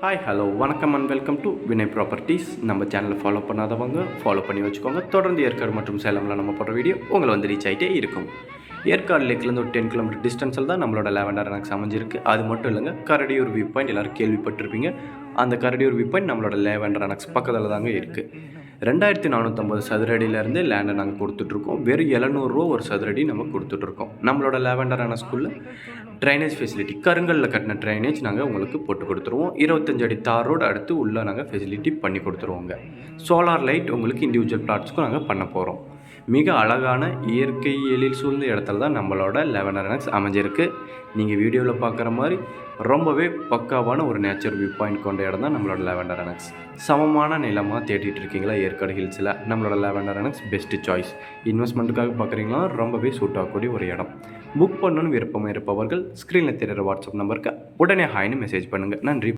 Hi hello வணக்கம் and welcome to Vinay properties. நம்ம சேனலை ஃபாலோ பண்ணாதவங்க ஃபாலோ பண்ணி வச்சுக்கோங்க. தொடர்ந்து ஏற்காடு மற்றும் சேலமில் நம்ம போடுற வீடியோ உங்களை வந்து ரீச் ஆகிட்டே இருக்கும். ஏற்காடு லேக்லேருந்து ஒரு 10 கிலோமீட்டர் டிஸ்டன்ஸில் தான் நம்மளோட லாவெண்டர் எனக்கு அமைஞ்சிருக்கு. அது மட்டும் இல்லைங்க, கரடியூர் வியூ பாயிண்ட் எல்லோரும் கேள்விப்பட்டிருப்பீங்க. அந்த கரடியூர் வியூ பாயிண்ட் நம்மளோட லாவெண்டர் எனக்கு பக்கத்தில் தாங்க இருக்குது. 2450 சதுரடியிலேருந்து லேண்டை நாங்கள் கொடுத்துட்ருக்கோம். வெறும் 700 ரூபா ஒரு சதுரடி நம்ம கொடுத்துட்ருக்கோம். நம்மளோட லாவெண்டர் ஸ்கூலில் ட்ரைனேஜ் ஃபெசிலிட்டி, கருங்கல்லில் கட்டின ட்ரைனேஜ் நாங்கள் உங்களுக்கு போட்டு கொடுத்துருவோம். 25 அடி தார் ரோடு அடுத்து உள்ளே நாங்கள் ஃபெசிலிட்டி பண்ணி கொடுத்துருவோங்க. சோலார் லைட் உங்களுக்கு இண்டிவிஜுவல் பிளாட்ஸ்க்கும் நாங்கள் பண்ண போகிறோம். மிக அழகான இயற்கை எழில் சூழ்ந்த இடத்துல தான் நம்மளோட லாவெண்டர் அமைஞ்சிருக்கு. நீங்கள் வீடியோவில் பார்க்குற மாதிரி ரொம்பவே பக்காவான ஒரு நேச்சர் வியூ பாயிண்ட் கொண்ட இடம் தான் நம்மளோட லாவெண்டர் அனெக்ஸ். சமமான நிலமாக தேடிட்டு இருக்கீங்களா ஏற்காடு ஹில்ஸில்? நம்மளோட லாவெண்டர் அனெக்ஸ் பெஸ்ட்டு சாய்ஸ். இன்வெஸ்ட்மெண்ட்டுக்காக பார்க்குறீங்களா? ரொம்பவே சூட் ஆகக்கூடிய ஒரு இடம். புக் பண்ணணும்னு விருப்பமாக இருப்பவர்கள் ஸ்க்ரீனில் தெரிகிற வாட்ஸ்அப் நம்பருக்கு உடனே ஹாய்னு மெசேஜ் பண்ணுங்கள். நன்றி.